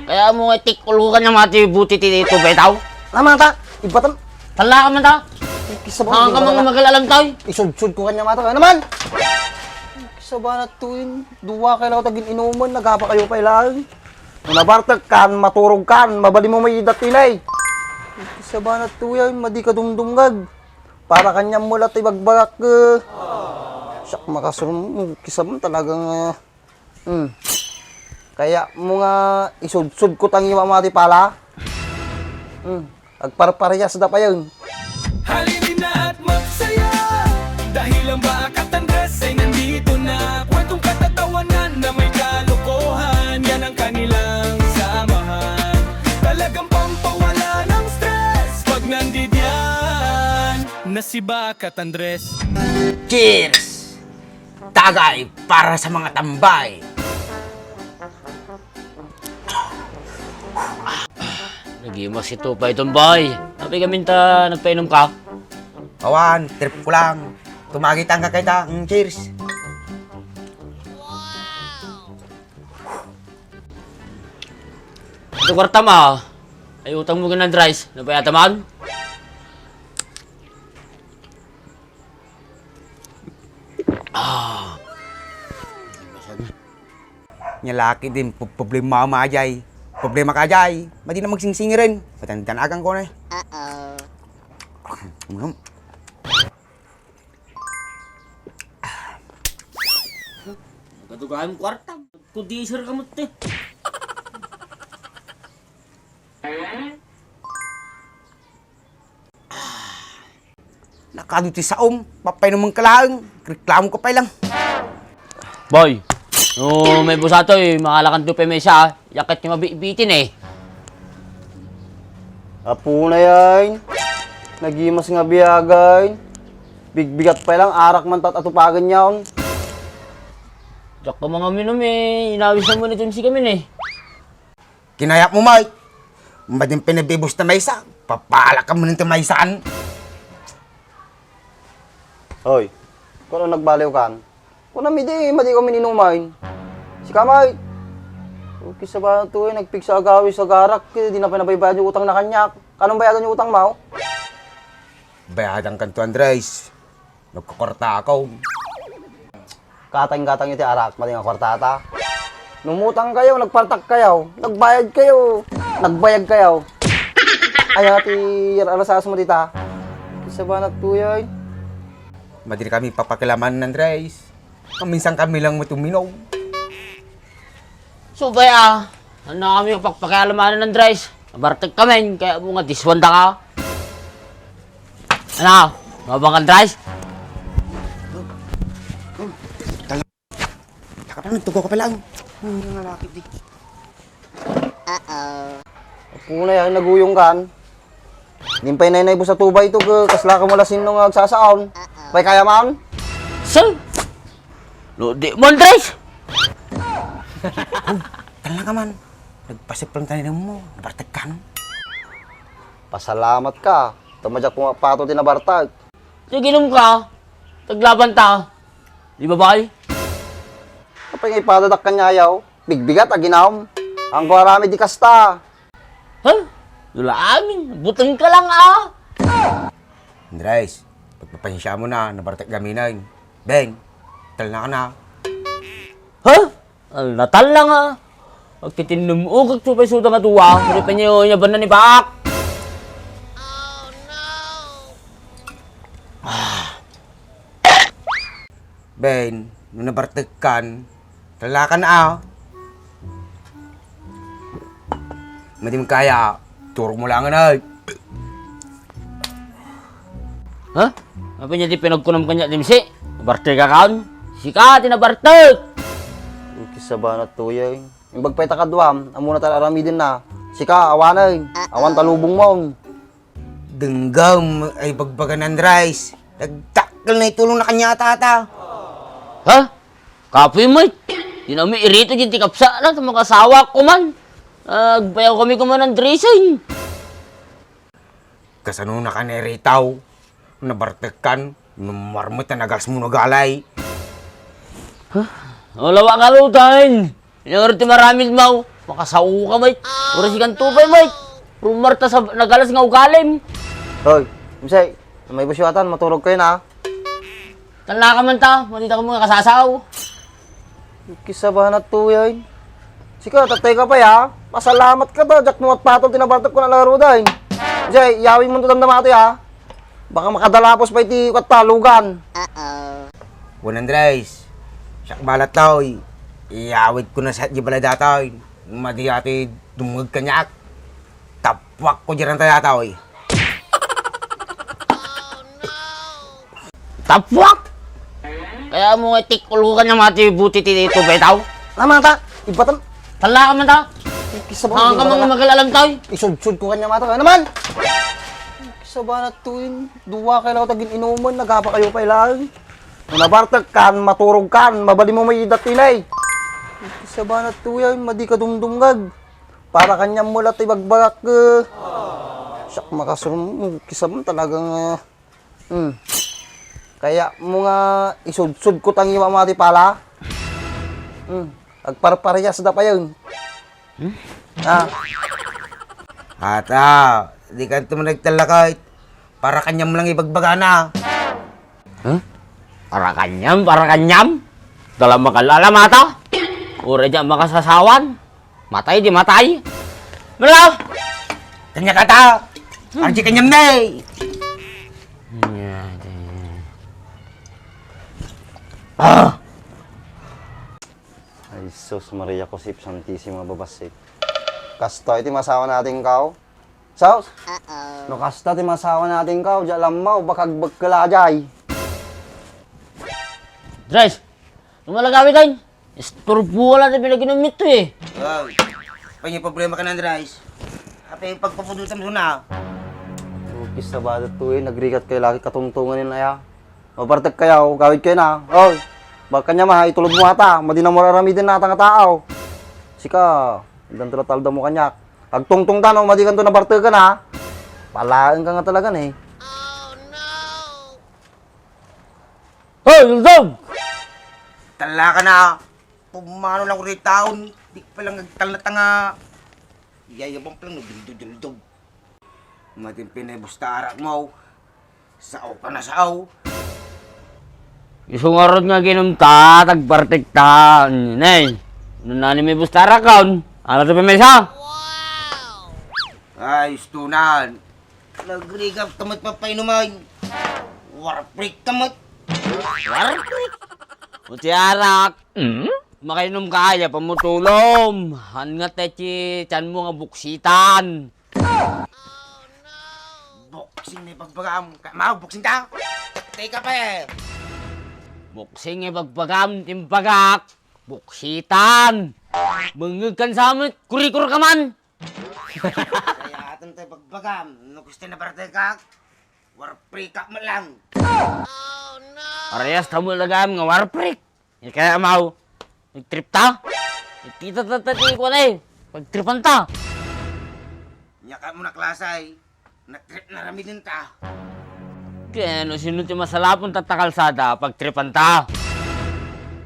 Kaya mo nga tikulukan ng mga buti dito, betaw. Naman ta, ibatan. Tala ka man ta. Kisa ba? Mga ka mga magalalam tayo. Isud-sud ko kanya mata. Ano naman? Kisa ba na tuwin? Duwa kayo lang tagin inuman. Nagapa kayo pa ilang. Nabartag kan, maturog kan, mabali mo may datilay. Kisa ba na tuwin? Madi ka dumdumgag. Para kanyang mulat ibagbagak. Siyak makasunod. Kisa ba talagang... Kaya mo nga isud-sud ko tangi mamati pala. Agparparehas na pa yun. Halinin na at magsaya dahil ang Bakat Andres ay nandito na. Kwentong katatawanan na may kalokohan, yan ang kanilang samahan. Talagang pampawala ng stress pag nandidyan na si Bakat Andres. Cheers! Tagay para sa mga tambay. Nagimas ito pa itong boy. Sabi kami nagpainom ka. Awan, trip ko lang. Tumagitan ka kita. Cheers. Ito kwarta mo. Ay utang mo ng rice. Napayata man? Nyalaki din, problema ma ajay. Problema ka ajay. Madi na magsingsingi rin. Patandanagan ko na eh. Nagadugaan mo kwarta. Kudisir ka mo ito eh. Nakaduti sa papay naman kalaang. Reklamo ko pa lang. Boy, no may busato eh. Makalakan to pa may siya. Yakit niya mabibitin eh. Apo na yan. Nagimas nga biyagay. Bigbigat pa lang, arak man atupagan yaon. Diyak ka mga minom eh. Inawis na mo nito si kami eh. Kinayap mo, Mike. Mading pinabibos na maysa. Papala ka mo nito maysaan. Hoy, kung ano nagbaliw kan? Kung madi ko mininumain. Si Kamay. Okay sa ba ito eh, nagpiksa agawi sa garak. Di na pinabaybayad yung utang na kanyak. Kanong bayadan yung utang mo? Bayadan kan to, Andres. Nagkukorta ako. Katang-katang iti arak, mati nga kwarta ata. Numutang kayo, nagpartak kayo, nagbayad kayo, nagbayag kayo. Ay, ati, alasas mo dita. Isa ba nagtuyay? Madiri kami papakilaman ng Andres. Minsan kami lang matuminom. So baya, ano kami pagpakialamanan ng Dries? Nabartag kami, kaya mo nga diswanda ka. Ano? Mabang ka Dries? Taka pa, nagtugo ka pa lang. Nangalakit di. Apo na yan, naguyong kan. Nimpay na inay sa tubay ito, kasla ka malasin nung agsasaon. Pay kaya man? So? No, di mo Dries? Tala ka man. Nagpasip lang tayo mo. Nabartag ka no? Pasalamat ka. Tamadyak kung pato din nabartag. Sige nung ka. Taglaban ta. Di ba bay? Kapag ngay padadak ka nyayaw, bigbigat aginawm. Ang karami di kasta. Ha? Dula amin. Butang ka lang ah. Andres, pagpapansya mo na, nabartag gaminan. Beng, tala na ka na. Ha? Natal lang ah. Pagtitinum ukag to pa suda nga tuwa. Muri pa niya ba na ni Bak? Oh no! Ben, nung nabartag kan, tala ka na ah. Madi mo kaya, turog mo lang na. Ha? Apa niya di pinagkunam kanya di misi? Nabartag ka kan? Sika, tinabartag! Kisa ba na tuyay? Yung bagpay takadwam, amo na talarami din na. Sika, awanay. Awan talubong mo. Denggam ay bagbagan ng rice. Nagtakal na itulong na kanya tata. Ha? Kapoy mo di namin irito dyan tikapsa na sa mga kasawa ko man. Agbayaw kami kuman ng dressing. Kasano na ka neritaw. Nabartekan. Numarmot na nagas mo nagalay. Wala ka lutan. Yung marami mau. Makasao ka, mate. Ura si kantubay, mate. Rumarta sa nagalas nga ugalim. Hoy, Misay, may busyatan, maturog kayo na. Tala ka man ta, malita ka mga kasasaw. Kisa ba na to yan? Sika, tatay ka pa ya. Pasalamat ka to, Jack Nuat Patol, tinabartak ko na laro dahil. Misay, yawin mo ito damdamati ha. Baka makadalapos pa iti kat talugan. Walang Andres, siyak balat tao, iawit ko na sa di bala dataw, madiyati dumugag kanyak, tapwak ko dyan tayo tao. Tapwak! Kaya mo tikulukan niya mati buti dito, betaw. Naman ta, ibatan. Tala ka man ta. Kisa ba Mga ka mga magalalam tayo. Isud-sud ko kanya mata. Naman! Kisa ba na to yun? Duwa kayo lang tagin inuman, nagapa kayo pa ilang. Kung nabartag kan, maturog kan, mabali mo may datinay. Kisa ba na to yan? Madi ka dumdumgag. Para kanyang mulat ibagbagak. Siyak makasulong. Kisa mo talagang... Kaya mo nga isud-sud ko tangi mamati pala. Agparparehas na pa yun. Ata, di ka ito nagtalakay, para kanyang lang ibagbagana. Para kanyam. Dalam makalala mata. Ura dyan makasasawan. Matay di matay. Malaw! Kanya kata, arji kanyang na eh. Ay, sus, Maria Cosip, Santissima Babasik. Kasta iti masawa natin kao. Saus? No kasta iti masawa natin kao, diya lamaw, bakagbag kalajay. Dres! Lumalagawi tayo. Isturbo wala na pinaginamit to eh. Wow, panya problema ka na Andres. Ape pagpapudutan mo na. Ukis na ba ito eh, nagrikat kayo lagi katungtungan nila ya. Mabartag kayo, gawid kayo na. Oy, baka niya ma, itulog mo ata, madi na mararami din nata nga tao. Sika, ganito na talda mo kanyak. Agtungtung tanong, madi ganito na bartag ka na. Palaan ka nga talaga eh. Hoy, Lugdog! Tala ka na. Pumano lang ko rin taon. Di pa lang nagtal na tanga. Yayabang pa lang nagdildog-dildog. Matin pinabustarak mo. Sao ka na sao. Isungarod nga ginumta, tagbartik ta. Nay, nunani may bustara kaon. Ano ito pimesa? Ay, stunan. Nagrigap tamat papainuman. Warprik tamat. Warprik? Utiarak. Makainom kaya, pamutulom. Han nga techi, chan mo nga buksitan. Boxing na pagbagam. Mau, boxing ta. Teka pa eh. Buksing ibagbagam, timbagak. Buksitan. Bangag kan sa amin, kurikur ka man. Kaya atan tayo pagbagam. Gusto na barate ka. Warprik ka mo lang. Parehas tamo lagam nga warprik. Kaya mau, nagtrip ta. Nagtita-tati ko na eh. Pagtripan ta. Nyaka mo na klasay. Nagtrip na rami din ta. Kaya no, sino ti masalapon tatakalsada pagtripan ta.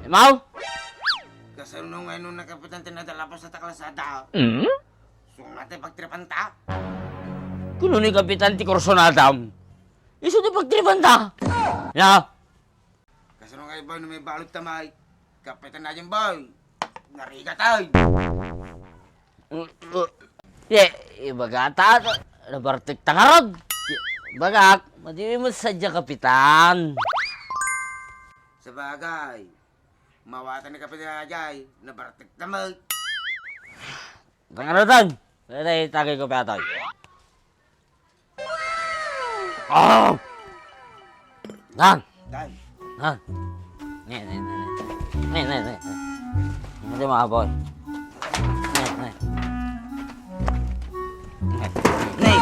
Mau? Kasanong ngayon nung nakapitan tinadala pa sa taklasada. Hmm? So natin pagtripan ta. Kuno ni Kapitan ti Corsonadam. Iso ti pagtripan ta. Ya. Kasanong ngayon boy nung may balot tamay. Kapitan na dyan boy. Nariga tayo. Ibagata. Nabartik tangarag. Bagak, madimi mo sadya Kapitan. Sa bagay. Mawatan ni kapitan na dyan. Nabartik tamay. Tangaratan. Pwede tagay ko pa tayo. Oh! Nan! Dahil. Nan! Ne. Hindi mga boy. Ne. Nay,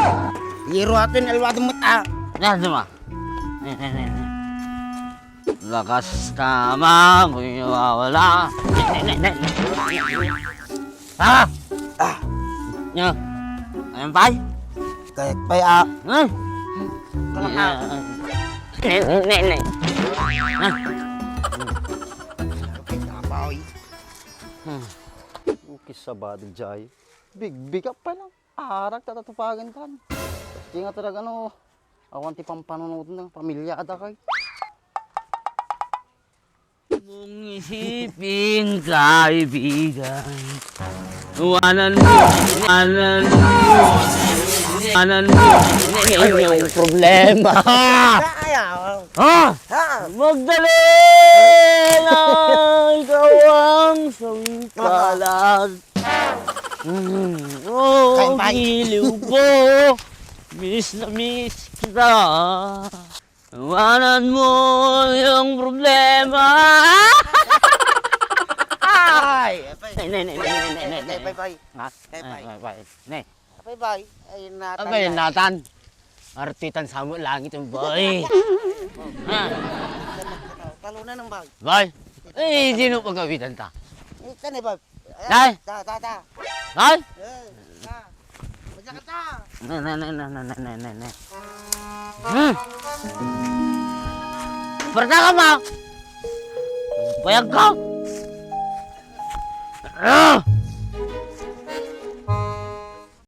liro atin alwado mo ta. Yan, di ba? Ne. Lakas tama, kung wala. Ne. Ah! Nya. Ayun pa? Kaya paya. Ne. Ne. Okay, kapaw. sa bad jay. Big up pa lang. Arak tatatupagan kan. Di nga talaga ano, awan ti pampanunod ng pamilya ada kay. Mong isipin, kaibigan. Iwanan mo yung problema. Ha? Magdali lang ikaw ang sawing kalat. Oh, giliw ko. Miss na miss kita. Iwanan mo yung problema. Bye. Abay, natan. Artitan sa mo langit yung boy. Talunan ng bag. Boy. Eh, sino pagkawitan ta? Ito na bag. Nay! Ta. Nay! Madya ka ta. Nay. Perda ka ma! Bayag ka!